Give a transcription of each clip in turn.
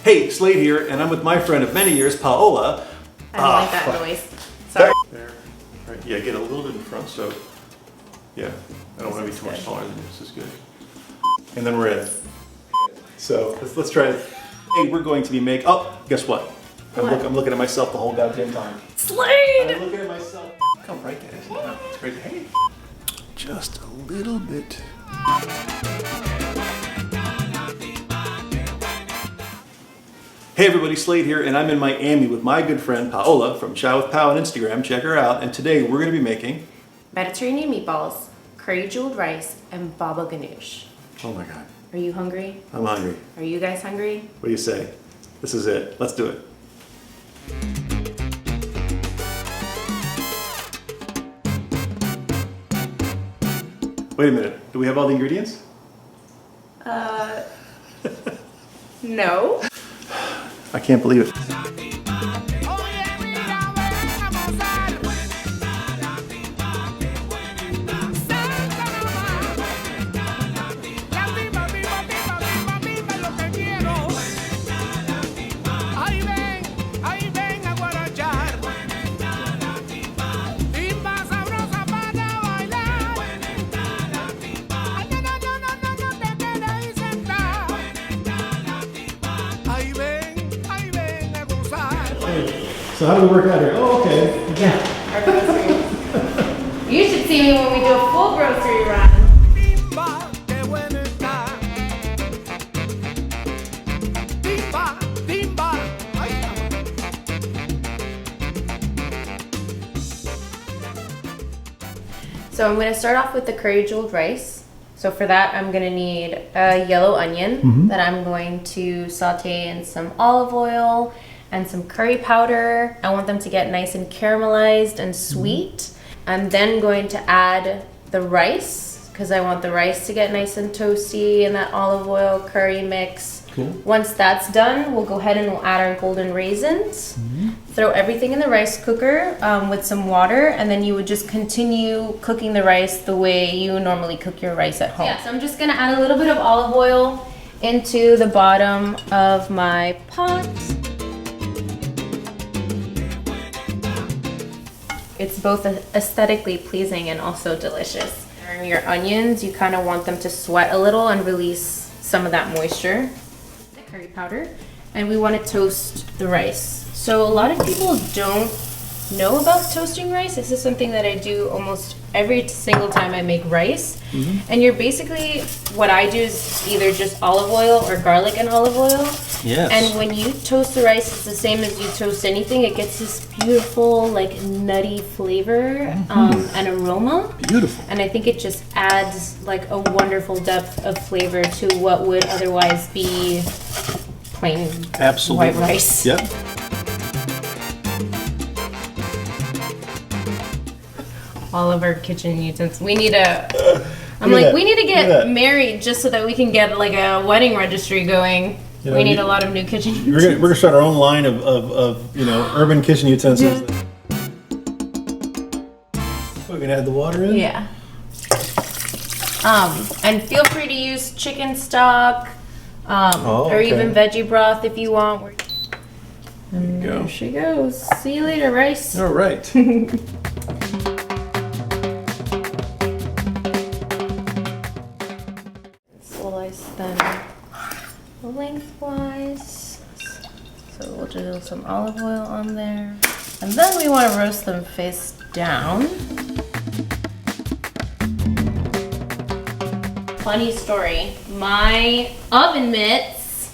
Hey, Slade here, and I'm with my friend of many years, Paola. I don't like that noise. Sorry. There. Right. Yeah, get a little bit in front, so yeah. I don't want to be too much taller than you. This is good. And then we're in. So let's try it. Hey, we're going to be making. Oh, guess what? I'm looking at myself the whole goddamn time. Slade! I'm looking at myself. Come right, guys. Yeah. It's great. Hey. Just a little bit. Hey everybody, Slade here, and I'm in Miami with my good friend Paola from Chow with Pao on Instagram. Check her out. And today we're going to be making Mediterranean meatballs, curry jeweled rice, and baba ganoush. Oh my god. Are you hungry? I'm hungry. Are you guys hungry? What do you say? This is it. Let's do it. Wait a minute. Do we have all the ingredients? No. I can't believe it. So how do we work out here? Oh, okay. Yeah. Our grocery. You should see me when we do a full grocery run. So I'm going to start off with the curry jeweled rice. So for that, I'm going to need a yellow onion that I'm going to saute in some olive oil and some curry powder. I want them to get nice and caramelized and sweet. I'm then going to add the rice because I want the rice to get nice and toasty in that olive oil curry mix. Cool. Once that's done, we'll go ahead and we'll add our golden raisins. Throw everything in the rice cooker with some water, and then you would just continue cooking the rice the way you normally cook your rice at home. Yeah, so I'm just gonna add a little bit of olive oil into the bottom of my pot. It's both aesthetically pleasing and also delicious. And your onions, you kind of want them to sweat a little and release some of that moisture. The curry powder. And we want to toast the rice. So a lot of people don't know about toasting rice. This is something that I do almost every single time I make rice. And you're basically, what I do is either just olive oil or garlic and olive oil. Yes. And when you toast the rice, it's the same as you toast anything. It gets this beautiful, like, nutty flavor and aroma. Beautiful. And I think it just adds, like, a wonderful depth of flavor to what would otherwise be plain white rice. Yep. All of our kitchen utensils. We need a. I'm like, we need to get married just so that we can get like a wedding registry going. You know, we need a lot of new kitchen utensils. We're gonna start our own line of you know, urban kitchen utensils. We're gonna add the water in. Yeah. And feel free to use chicken stock, or even veggie broth if you want. And There you go. There she goes. See you later, rice. All right. Slice them lengthwise. So we'll do some olive oil on there. And then we want to roast them face down. Funny story. My oven mitts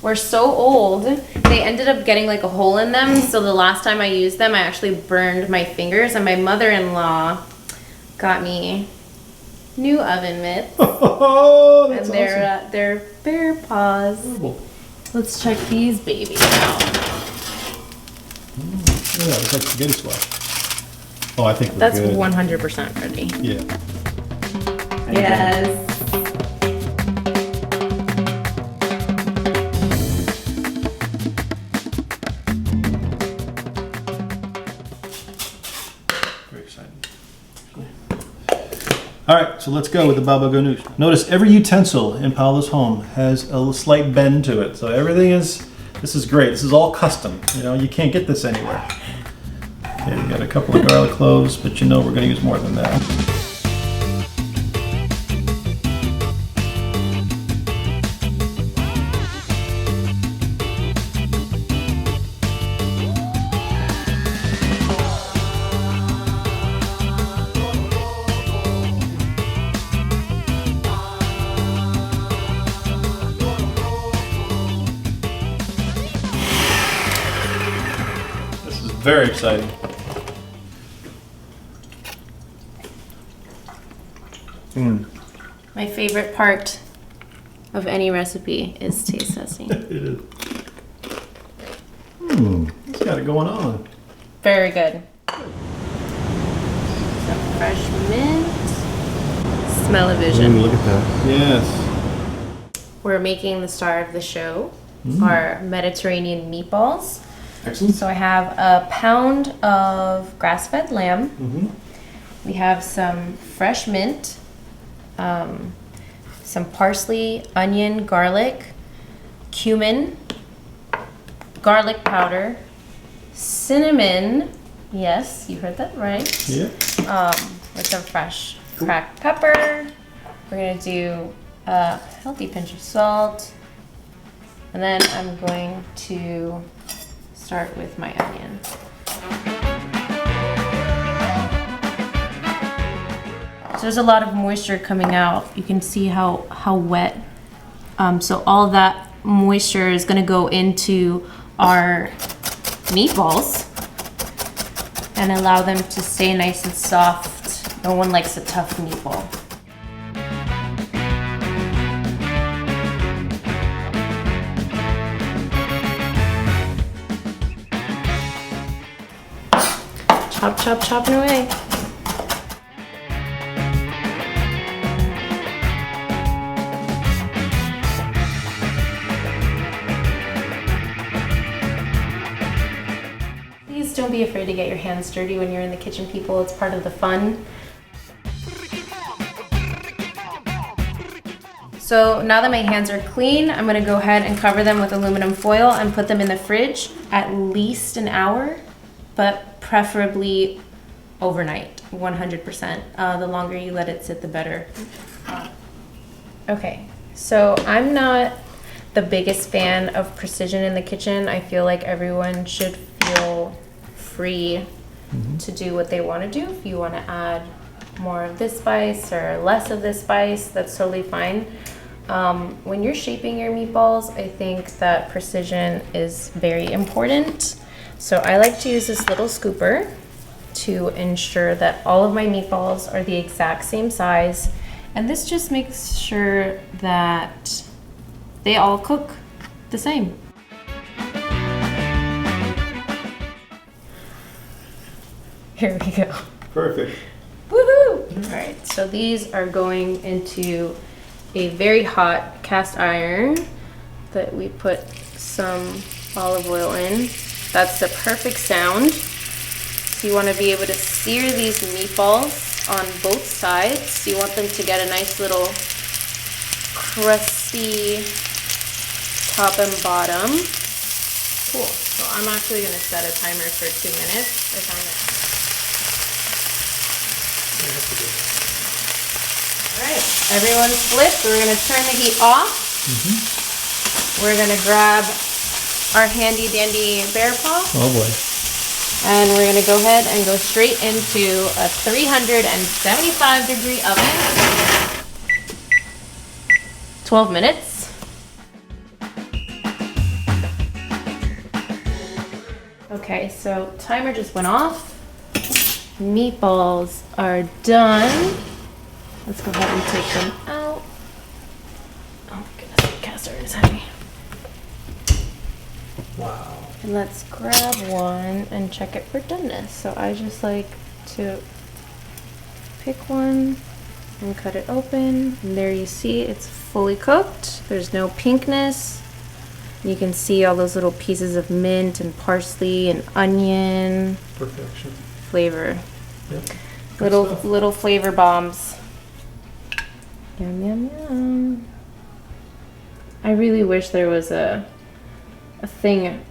were so old, they ended up getting like a hole in them. So the last time I used them, I actually burned my fingers, and my mother-in-law got me new oven mitts. Oh, that's and they're bear paws. Horrible. Let's check these babies out. Yeah, it's like spaghetti squash. Oh, I think we're That's good. 100% ready. Yeah. Yes. Very exciting. All right, so let's go with the baba ganoush. Notice every utensil in Paola's home has a slight bend to it, so everything is This is great. This is all custom. You know, you can't get this anywhere. Okay, we got a couple of garlic cloves, but you know we're going to use more than that. Very exciting. My favorite part of any recipe is taste testing. It is. It's got it going on. Very good. Some fresh mint. Smell-o-vision. Look at that. Yes. We're making the star of the show, our Mediterranean meatballs. Excellent. So I have a pound of grass-fed lamb. We have some fresh mint, some parsley, onion, garlic, cumin, garlic powder, cinnamon. Yes, you heard that right. Yeah. With some fresh cracked pepper. We're gonna do a healthy pinch of salt, and then I'm going to start with my onion. So there's a lot of moisture coming out. You can see how wet. So all that moisture is gonna go into our meatballs and allow them to stay nice and soft. No one likes a tough meatball. Chop, chop, chopping away. Please don't be afraid to get your hands dirty when you're in the kitchen, people. It's part of the fun. So now that my hands are clean, I'm gonna go ahead and cover them with aluminum foil and put them in the fridge at least an hour, but preferably overnight, 100%. The longer you let it sit, the better. Okay, so I'm not the biggest fan of precision in the kitchen. I feel like everyone should feel free to do what they want to do. If you want to add more of this spice or less of this spice, that's totally fine. When you're shaping your meatballs, I think that precision is very important. So I like to use this little scooper to ensure that all of my meatballs are the exact same size. And this just makes sure that they all cook the same. Here we go. Perfect. Woohoo! All right, so these are going into a very hot cast iron that we put some olive oil in. That's the perfect sound. So you want to be able to sear these meatballs on both sides. You want them to get a nice little crusty top and bottom. Cool. So I'm actually going to set a timer for 2 minutes. I found it. All right, everyone's flipped. We're going to turn the heat off. We're going to grab our handy dandy bear paw. Oh boy. And we're going to go ahead and go straight into a 375 degree oven. 12 minutes. Okay, so timer just went off. Meatballs are done. Let's go ahead and take them out. Oh my goodness, the cast iron is heavy. Wow. And let's grab one and check it for doneness. So I just like to pick one and cut it open. And there you see it's fully cooked. There's no pinkness. You can see all those little pieces of mint and parsley and onion. Perfection. Flavor. Yep. Little flavor bombs. Yum, yum, yum. I really wish there was a a thing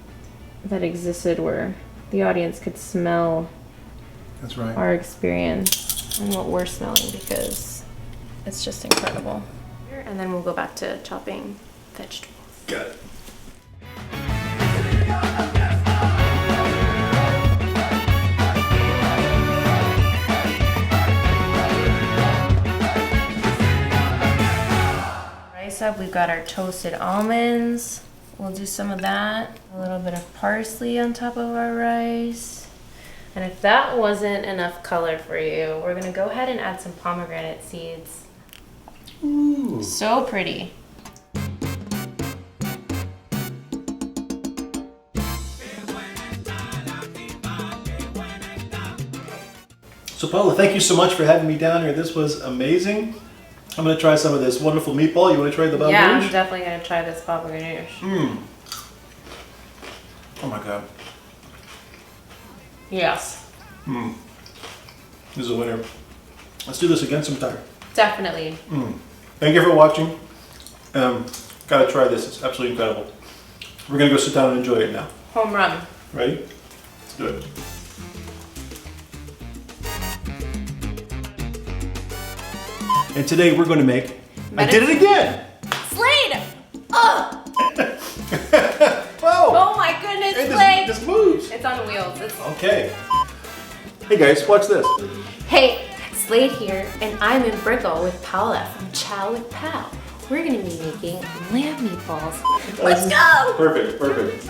that existed where the audience could smell That's right. our experience and what we're smelling, because it's just incredible. And then we'll go back to chopping vegetables. Got it. Rice up, we've got our toasted almonds. We'll do some of that. A little bit of parsley on top of our rice. And if that wasn't enough color for you, we're gonna go ahead and add some pomegranate seeds. Ooh. So pretty. So Paola, thank you so much for having me down here. This was amazing. I'm gonna try some of this wonderful meatball. You wanna try the Ghanoush? Yeah, I'm definitely gonna try this Ghanoush. Mmm. Oh my God. Yes. Mmm. This is a winner. Let's do this again sometime. Definitely. Thank you for watching. Gotta try this. It's absolutely incredible. We're gonna go sit down and enjoy it now. Home run. Ready? Let's do it. And today we're going to make. I did it again. Slade! Oh! Whoa! Oh my goodness, Hey, Slade! this moves. It's on wheels. It's... Okay. Hey guys, watch this. Hey, Slade here, and I'm in Brickell with Paola from Chow with Pal. We're gonna be making lamb meatballs. Let's go! Perfect, perfect.